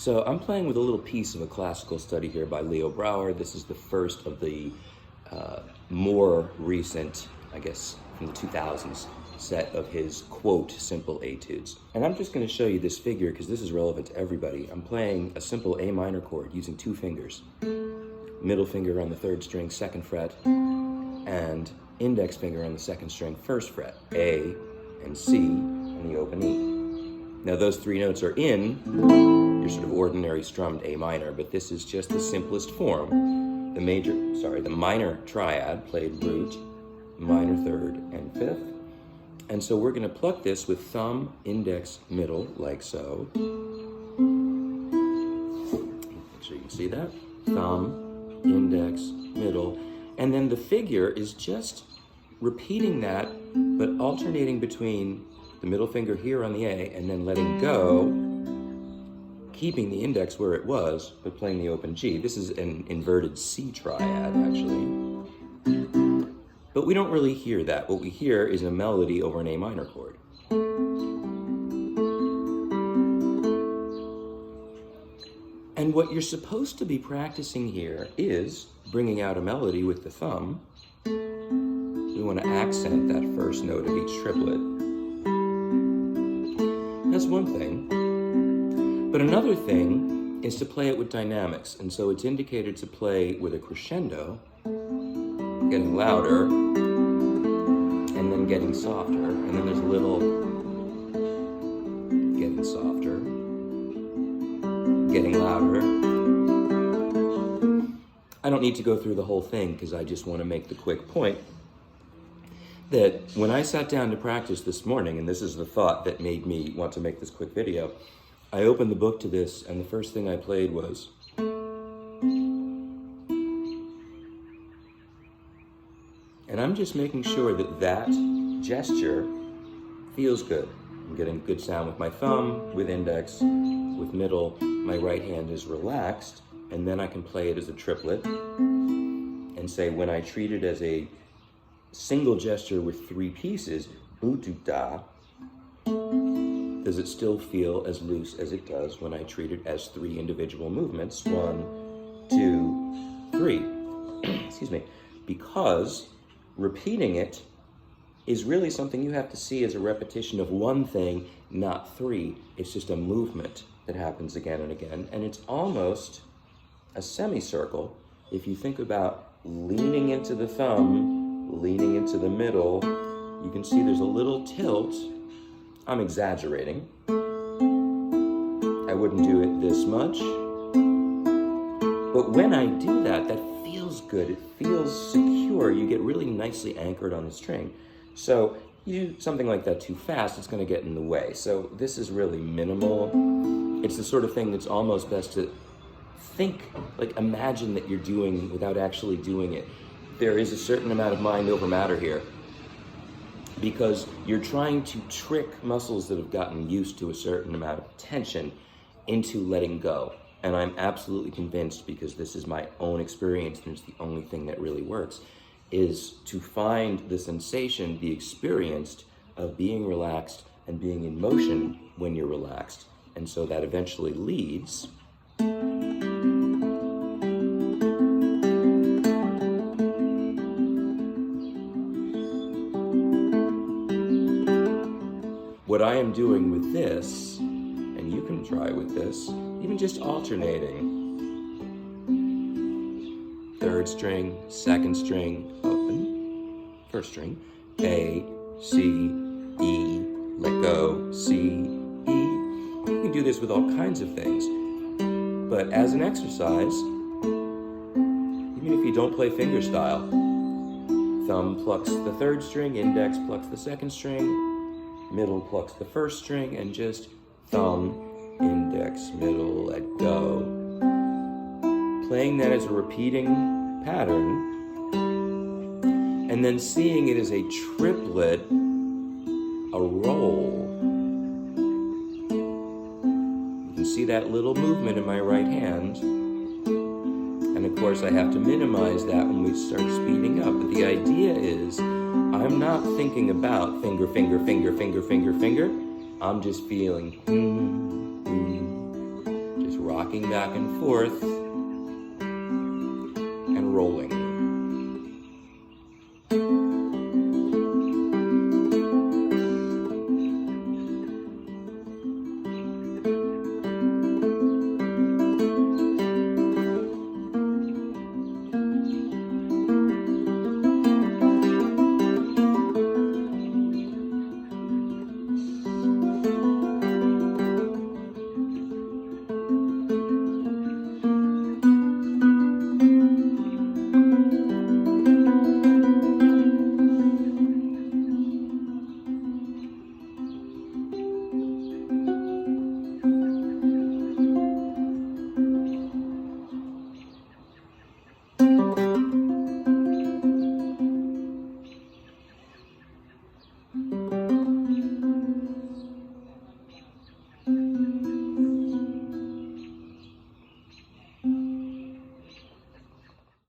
So I'm playing with a little piece of a classical study here by Leo Brouwer. This is the first of the more recent, I guess, from the 2000s, set of his, quote, simple etudes. And I'm just going to show you this figure because this is relevant to everybody. I'm playing a simple A minor chord using 2 fingers. Middle finger on the 3rd string, 2nd fret, and index finger on the 2nd string, 1st fret. A and C and the open E. Now those 3 notes are in your sort of ordinary strummed A minor, but this is just the simplest form. The minor triad played root, minor 3rd, and 5th. And so we're going to pluck this with thumb, index, middle, like so. Make sure you can see that. Thumb, index, middle. And then the figure is just repeating that, but alternating between the middle finger here on the A and then letting go, keeping the index where it was, but playing the open G. This is an inverted C triad, actually. But we don't really hear that. What we hear is a melody over an A minor chord. And what you're supposed to be practicing here is bringing out a melody with the thumb. We want to accent that first note of each triplet. That's one thing. But another thing is to play it with dynamics. And so it's indicated to play with a crescendo, getting louder, and then getting softer. And then there's a little getting softer, getting louder. I don't need to go through the whole thing because I just want to make the quick point that when I sat down to practice this morning, and this is the thought that made me want to make this quick video, I opened the book to this, and the first thing I played was. And I'm just making sure that that gesture feels good. I'm getting good sound with my thumb, with index, with middle. My right hand is relaxed, and then I can play it as a triplet and say when I treat it as a single gesture with 3 pieces, bu-du-da, does it still feel as loose as it does when I treat it as 3 individual movements? 1, 2, 3. Excuse me. Because repeating it is really something you have to see as a repetition of one thing, not 3. It's just a movement that happens again and again, and it's almost a semicircle. If you think about leaning into the thumb, leaning into the middle, you can see there's a little tilt. I'm exaggerating. I wouldn't do it this much. But when I do that, that feels good. It feels secure. You get really nicely anchored on the string. So you do something like that too fast, it's going to get in the way. So this is really minimal. It's the sort of thing that's almost best to think, like imagine that you're doing without actually doing it. There is a certain amount of mind over matter here because you're trying to trick muscles that have gotten used to a certain amount of tension into letting go. And I'm absolutely convinced, because this is my own experience and it's the only thing that really works, is to find the sensation, the experienced of being relaxed and being in motion when you're relaxed. And so that eventually leads what I am doing with this, and you can try with this, even just alternating. 3rd string, 2nd string, open, 1st string, A, C, E, let go, C, E. You can do this with all kinds of things. But as an exercise, even if you don't play fingerstyle, thumb plucks the 3rd string, index plucks the 2nd string, middle plucks the 1st string, and just thumb, index, middle, let go. Playing that as a repeating pattern, and then seeing it as a triplet, a roll. You can see that little movement in my right hand. And of course I have to minimize that when we start speeding up. But the idea is, I'm not thinking about finger, finger, finger, finger, finger, finger. I'm just feeling, just rock. rocking back and forth and rolling.